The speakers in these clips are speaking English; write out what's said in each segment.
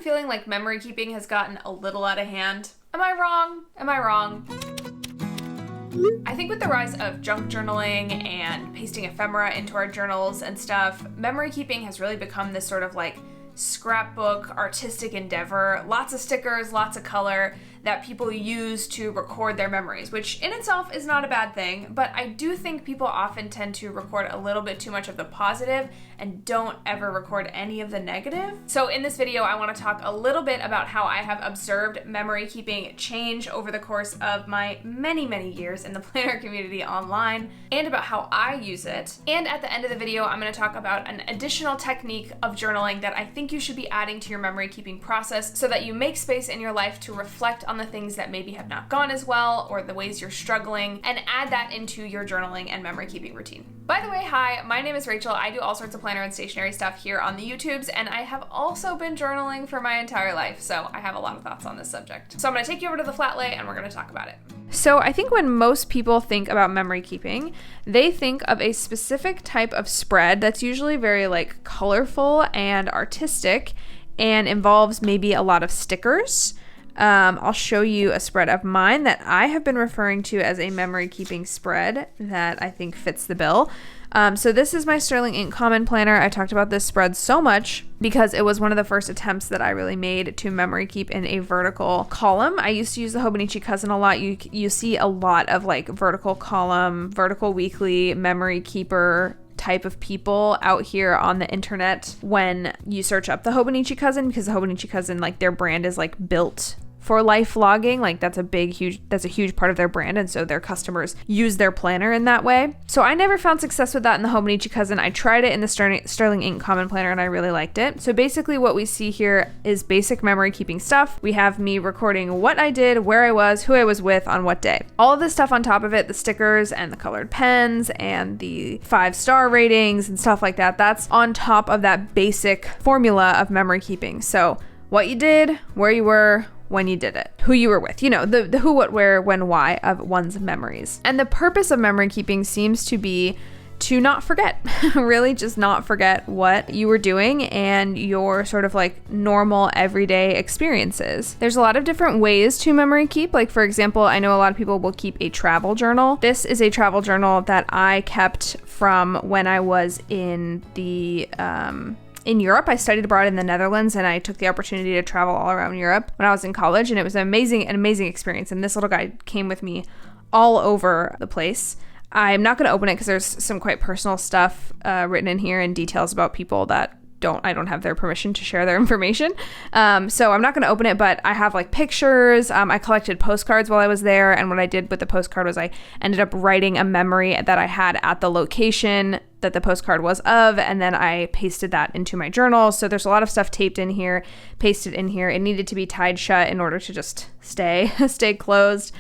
feeling like memory keeping has gotten a little out of hand. Am I wrong? Am I wrong? I think with the rise of junk journaling and pasting ephemera into our journals and stuff, memory keeping has really become this sort of like scrapbook artistic endeavor. Lots of stickers, lots of color that people use to record their memories, which in itself is not a bad thing, but I do think people often tend to record a little bit too much of the positive and don't ever record any of the negative. So in this video, I want to talk a little bit about how I have observed memory keeping change over the course of my many, many years in the planner community online, and about how I use it. And at the end of the video, I'm going to talk about an additional technique of journaling that I think you should be adding to your memory keeping process so that you make space in your life to reflect on the things that maybe have not gone as well or the ways you're struggling, and add that into your journaling and memory keeping routine. By the way, hi, my name is Rachel. I do all sorts of planner and stationery stuff here on the YouTubes, and I have also been journaling for my entire life, so I have a lot of thoughts on this subject. So I'm going to take you over to the flat lay and we're going to talk about it. So I think when most people think about memory keeping, they think of a specific type of spread that's usually very like colorful and artistic and involves maybe a lot of stickers. I'll show you a spread of mine that I have been referring to as a memory keeping spread that I think fits the bill. So this is my Sterling Ink Common Planner. I talked about this spread so much because it was one of the first attempts that I really made to memory keep in a vertical column. I used to use the Hobonichi Cousin a lot. You see a lot of like vertical column, vertical weekly memory keeper type of people out here on the internet when you search up the Hobonichi Cousin, because the Hobonichi Cousin, like their brand is like built for life logging. Like that's a huge part of their brand, and so their customers use their planner in that way. So I never found success with that in the Hobonichi Cousin. I tried it in the Sterling Ink Common Planner and I really liked it. So basically what we see here is basic memory keeping stuff. We have me recording what I did, where I was, who I was with on what day. All of this stuff on top of it, the stickers and the colored pens and the 5-star ratings and stuff like that, that's on top of that basic formula of memory keeping. So what you did, where you were, when you did it, who you were with, the who, what, where, when, why of one's memories. And the purpose of memory keeping seems to be to not forget, really just not forget what you were doing and your sort of like normal everyday experiences. There's a lot of different ways to memory keep. Like for example, I know a lot of people will keep a travel journal. This is a travel journal that I kept from when I was in Europe. I studied abroad in the Netherlands, and I took the opportunity to travel all around Europe when I was in college, and it was an amazing experience. And this little guy came with me all over the place. I'm not going to open it because there's some quite personal stuff written in here and details about people that I don't have their permission to share their information. So I'm not going to open it, but I have like pictures. I collected postcards while I was there. And what I did with the postcard was I ended up writing a memory that I had at the location that the postcard was of, and then I pasted that into my journal. So there's a lot of stuff taped in here, pasted in here. It needed to be tied shut in order to just stay closed.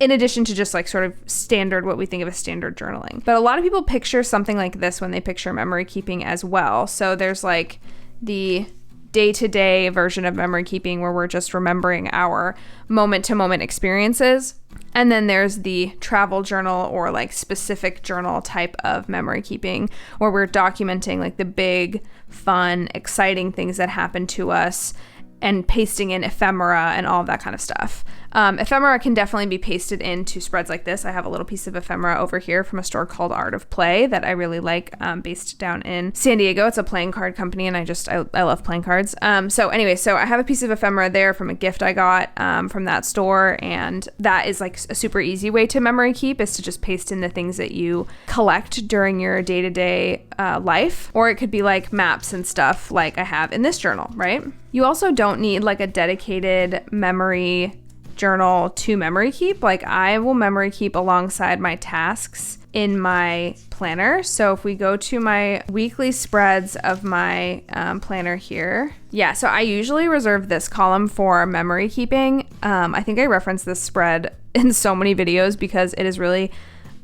In addition to just like sort of standard, what we think of as standard journaling. But a lot of people picture something like this when they picture memory keeping as well. So there's like the day-to-day version of memory keeping where we're just remembering our moment-to-moment experiences. And then there's the travel journal or like specific journal type of memory keeping where we're documenting like the big, fun, exciting things that happen to us and pasting in ephemera and all of that kind of stuff. Ephemera can definitely be pasted into spreads like this. I have a little piece of ephemera over here from a store called Art of Play that I really like, based down in San Diego. It's a playing card company, and I love playing cards. So I have a piece of ephemera there from a gift I got from that store, and that is like a super easy way to memory keep, is to just paste in the things that you collect during your day-to-day life. Or it could be like maps and stuff like I have in this journal, right? You also don't need like a dedicated memory journal to memory keep. Like I will memory keep alongside my tasks in my planner. So if we go to my weekly spreads of my planner here, so I usually reserve this column for memory keeping. I think I reference this spread in so many videos because it is really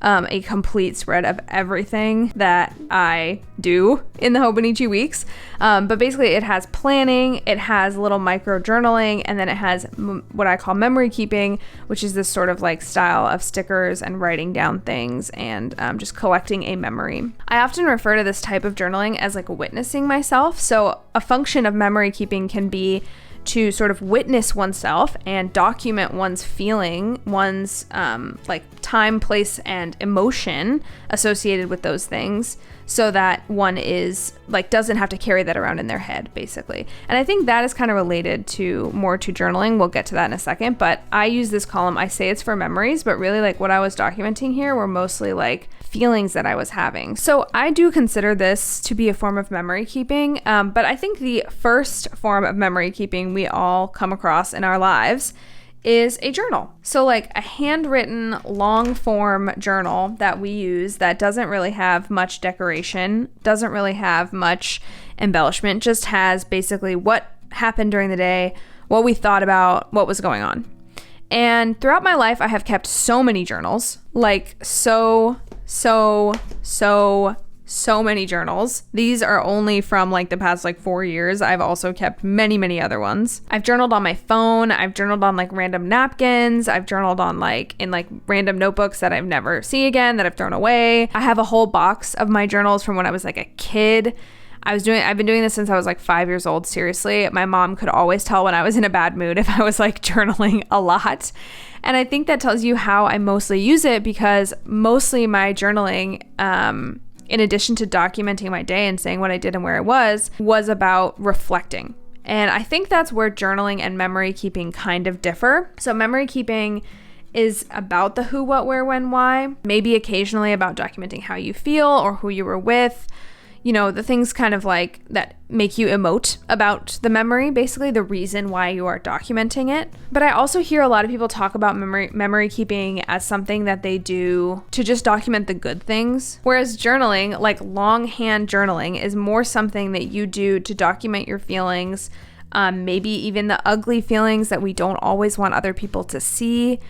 a complete spread of everything that I do in the Hobonichi weeks. But basically it has planning, it has little micro journaling, and then it has what I call memory keeping, which is this sort of like style of stickers and writing down things and just collecting a memory. I often refer to this type of journaling as like witnessing myself. So a function of memory keeping can be to sort of witness oneself and document one's feeling, one's like time, place, and emotion associated with those things, so that one is like doesn't have to carry that around in their head, basically. And I think that is kind of related to more to journaling. We'll get to that in a second, but I use this column. I say it's for memories, but really like what I was documenting here were mostly like feelings that I was having. So I do consider this to be a form of memory keeping, but I think the first form of memory keeping we all come across in our lives is a journal. So like a handwritten long form journal that we use that doesn't really have much decoration, doesn't really have much embellishment, just has basically what happened during the day, what we thought about, what was going on. And throughout my life, I have kept so many journals, like so many journals. These are only from like the past like 4 years. I've also kept many other ones. I've journaled on my phone. I've journaled on like random napkins. I've journaled on like in like random notebooks that I've never see again, that I've thrown away. I have a whole box of my journals from when I was like a kid. I've been doing this since I was like 5 years old. Seriously, my mom could always tell when I was in a bad mood if I was like journaling a lot. And I think that tells you how I mostly use it, because mostly my journaling, in addition to documenting my day and saying what I did and where I was about reflecting. And I think that's where journaling and memory keeping kind of differ. So memory keeping is about the who, what, where, when, why, maybe occasionally about documenting how you feel or who you were with, you know, the things kind of like that make you emote about the memory, basically the reason why you are documenting it. But I also hear a lot of people talk about memory keeping as something that they do to just document the good things. Whereas journaling, like longhand journaling, is more something that you do to document your feelings, maybe even the ugly feelings that we don't always want other people to see.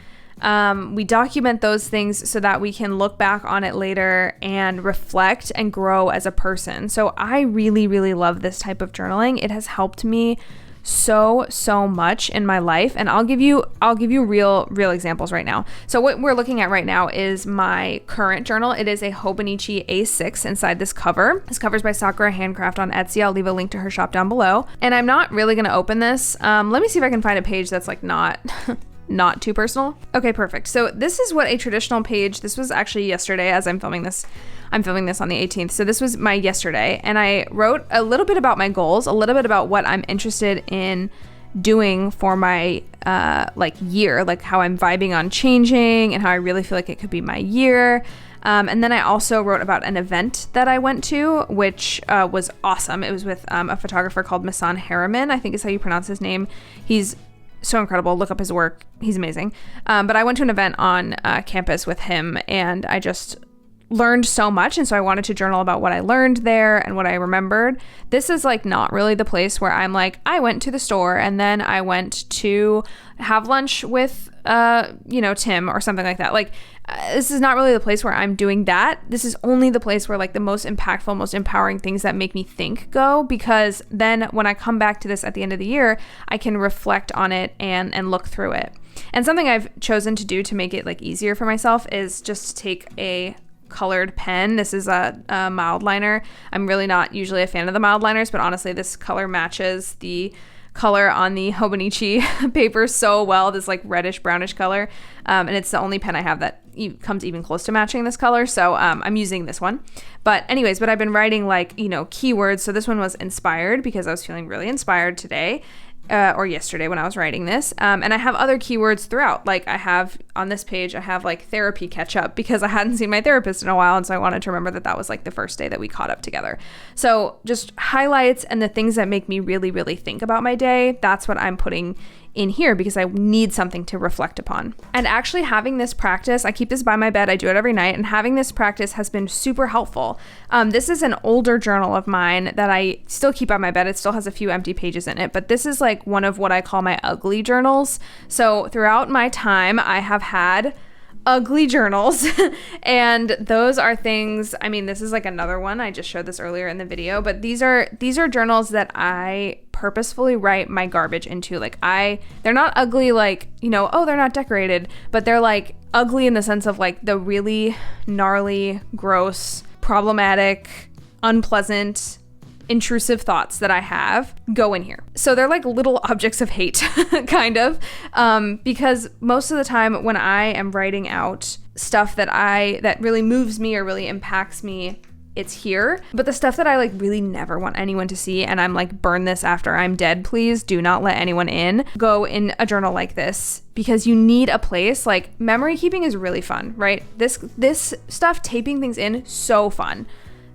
We document those things so that we can look back on it later and reflect and grow as a person. So I really love this type of journaling. It has helped me so much in my life, and I'll give you real examples right now. So what we're looking at right now is my current journal. It is a Hobonichi A6 inside this cover. This cover's by Sakura Handcraft on Etsy. I'll leave a link to her shop down below. And I'm not really going to open this. Let me see if I can find a page that's like not too personal. Okay, perfect. So this is what a traditional page, this was actually yesterday as I'm filming this on the 18th. So this was my yesterday, and I wrote a little bit about my goals, a little bit about what I'm interested in doing for my like year, like how I'm vibing on changing and how I really feel like it could be my year. And then I also wrote about an event that I went to, which was awesome. It was with a photographer called Masan Harriman, I think is how you pronounce his name. He's so incredible. Look up his work. He's amazing. But I went to an event on campus with him, and I just learned so much. And so I wanted to journal about what I learned there and what I remembered. This is like not really the place where I'm like, I went to the store and then I went to have lunch with, Tim or something like that. Like, this is not really the place where I'm doing that. This is only the place where like the most impactful, most empowering things that make me think go, because then when I come back to this at the end of the year, I can reflect on it and look through it. And something I've chosen to do to make it like easier for myself is just to take a colored pen. This is a mild liner. I'm really not usually a fan of the mild liners, but honestly, this color matches the color on the Hobonichi paper so well, this like reddish brownish color, and it's the only pen I have that comes even close to matching this color, so I'm using this one. But I've been writing like, keywords. So this one was inspired because I was feeling really inspired today, or yesterday when I was writing this, and I have other keywords throughout. Like I have on this page, I have like therapy catch up because I hadn't seen my therapist in a while, and so I wanted to remember that was like the first day that we caught up together. So just highlights and the things that make me really think about my day, that's what I'm putting in here because I need something to reflect upon. And actually having this practice, I keep this by my bed, I do it every night, and having this practice has been super helpful. This is an older journal of mine that I still keep on my bed. It still has a few empty pages in it, but this is like one of what I call my ugly journals. So throughout my time, I have had ugly journals. And those are things, I mean, this is like another one. I just showed this earlier in the video, but these are journals that I purposefully write my garbage into. Like they're not ugly, like, you know, oh, they're not decorated, but they're like ugly in the sense of like the really gnarly, gross, problematic, unpleasant, intrusive thoughts that I have go in here. So they're like little objects of hate, kind of, because most of the time when I am writing out stuff that really moves me or really impacts me, it's here. But the stuff that I like really never want anyone to see, and I'm like, burn this after I'm dead, please do not let anyone in, go in a journal like this, because you need a place. Like, memory keeping is really fun, right? This stuff, taping things in, so fun.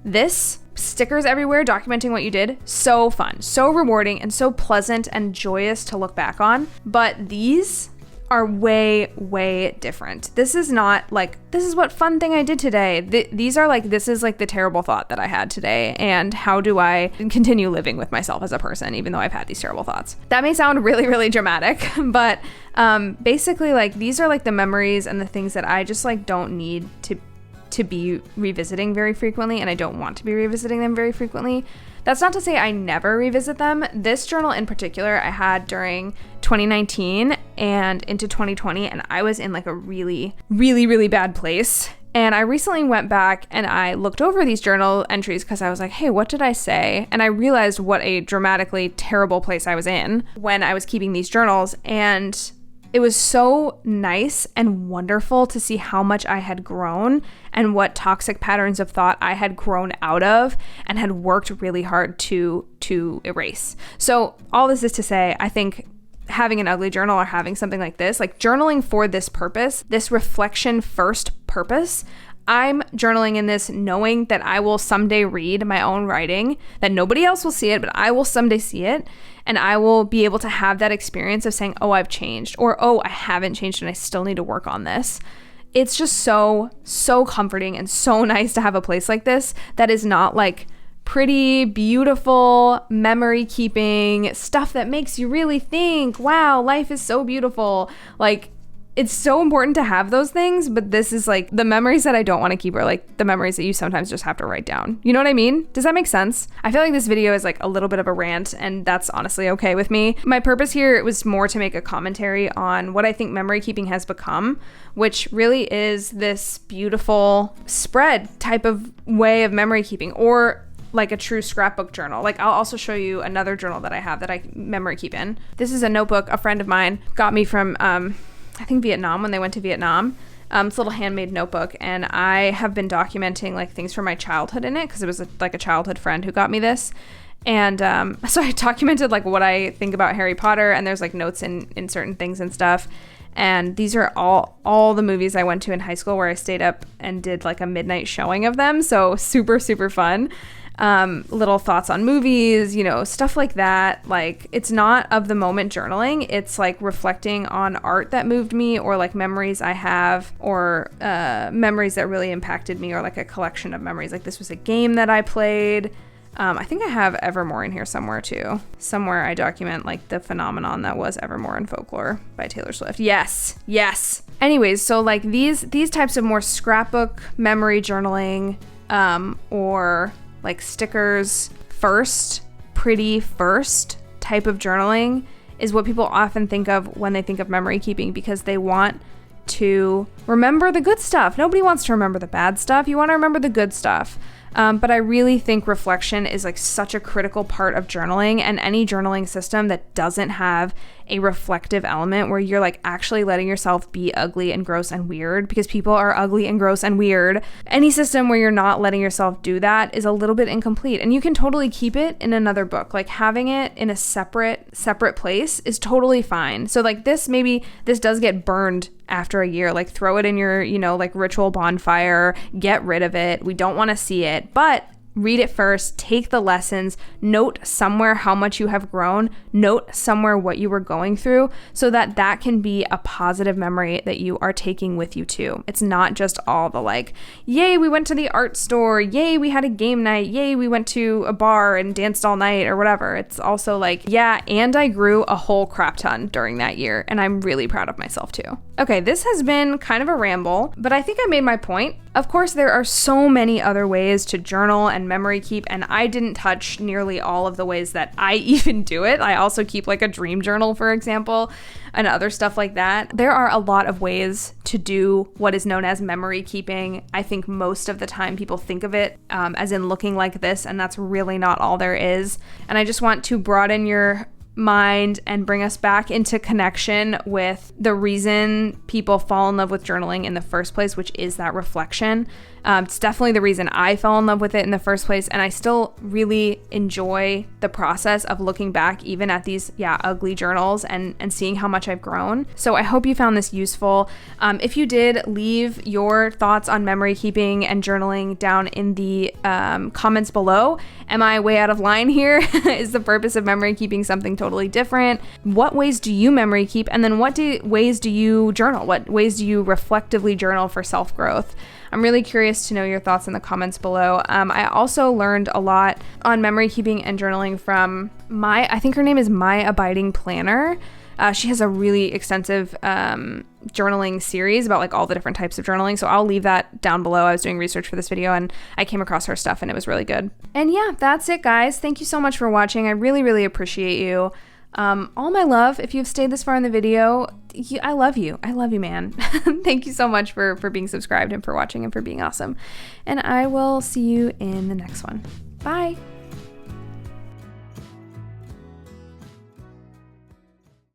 This, stickers everywhere documenting what you did, so fun, so rewarding, and so pleasant and joyous to look back on. But these are way, way different. This is not like, this is what fun thing I did today. These are like, this is like the terrible thought that I had today, and how do I continue living with myself as a person even though I've had these terrible thoughts. That may sound really, really dramatic, but basically, like, these are like the memories and the things that I just like don't need to be revisiting very frequently, and I don't want to be revisiting them very frequently. That's not to say I never revisit them. This journal in particular I had during 2019 and into 2020, and I was in like a really, really, really bad place. And I recently went back and I looked over these journal entries because I was like, hey, what did I say? And I realized what a dramatically terrible place I was in when I was keeping these journals. And it was so nice and wonderful to see how much I had grown and what toxic patterns of thought I had grown out of and had worked really hard to erase. So all this is to say, I think having an ugly journal or having something like this, like journaling for this purpose, this reflection first purpose, I'm journaling in this knowing that I will someday read my own writing, that nobody else will see it, but I will someday see it. And I will be able to have that experience of saying, oh, I've changed, or, oh, I haven't changed and I still need to work on this. It's just so, so comforting and so nice to have a place like this that is not like pretty, beautiful, memory keeping stuff that makes you really think, wow, life is so beautiful. Like, it's so important to have those things, but this is like the memories that I don't want to keep are like the memories that you sometimes just have to write down. You know what I mean? Does that make sense? I feel like this video is like a little bit of a rant, and that's honestly okay with me. My purpose here was more to make a commentary on what I think memory keeping has become, which really is this beautiful spread type of way of memory keeping, or like a true scrapbook journal. Like, I'll also show you another journal that I have that I memory keep in. This is a notebook a friend of mine got me from I think Vietnam, when they went to Vietnam. It's a little handmade notebook, and I have been documenting like things from my childhood in it because it was like a childhood friend who got me this. And so I documented like what I think about Harry Potter, and there's like notes in certain things and stuff. And these are all the movies I went to in high school where I stayed up and did like a midnight showing of them. So super, super fun. Little thoughts on movies, you know, stuff like that. Like, it's not of the moment journaling. It's like reflecting on art that moved me, or like memories I have, or memories that really impacted me, or like a collection of memories. Like, this was a game that I played. I think I have Evermore in here somewhere too. Somewhere I document like the phenomenon that was Evermore in Folklore by Taylor Swift. Yes. Anyways, so like these types of more scrapbook memory journaling, or like stickers first, pretty first type of journaling is what people often think of when they think of memory keeping, because they want to remember the good stuff. Nobody wants to remember the bad stuff. You want to remember the good stuff. But I really think reflection is like such a critical part of journaling, and any journaling system that doesn't have a reflective element where you're like actually letting yourself be ugly and gross and weird, because people are ugly and gross and weird. Any system where you're not letting yourself do that is a little bit incomplete, and you can totally keep it in another book. Like, having it in a separate place is totally fine. So like maybe this does get burned after a year, like throw it in your, you know, like ritual bonfire, get rid of it. We don't want to see it, but read it first, take the lessons, note somewhere how much you have grown, note somewhere what you were going through, so that that can be a positive memory that you are taking with you too. It's not just all the like, yay, we went to the art store, yay, we had a game night, yay, we went to a bar and danced all night or whatever. It's also like, yeah, and I grew a whole crap ton during that year, and I'm really proud of myself too. Okay, this has been kind of a ramble, but I think I made my point. Of course, there are so many other ways to journal and memory keep, and I didn't touch nearly all of the ways that I even do it. I also keep like a dream journal, for example, and other stuff like that. There are a lot of ways to do what is known as memory keeping. I think most of the time people think of it as in looking like this, and that's really not all there is. And I just want to broaden your mind and bring us back into connection with the reason people fall in love with journaling in the first place, which is that reflection. It's definitely the reason I fell in love with it in the first place, and I still really enjoy the process of looking back even at these ugly journals and seeing how much I've grown. So I hope you found this useful. If you did, leave your thoughts on memory keeping and journaling down in the comments below. Am I way out of line here? Is the purpose of memory keeping something totally different? What ways do you memory keep? And then what ways do you journal? What ways do you reflectively journal for self-growth? I'm really curious to know your thoughts in the comments below. I also learned a lot on memory keeping and journaling from I think her name is My Abiding Planner. She has a really extensive journaling series about like all the different types of journaling. So I'll leave that down below. I was doing research for this video and I came across her stuff and it was really good. And yeah, that's it, guys. Thank you so much for watching. I really, really appreciate you. All my love. If you've stayed this far in the video, I love you. I love you, man. Thank you so much for being subscribed and for watching and for being awesome. And I will see you in the next one. Bye.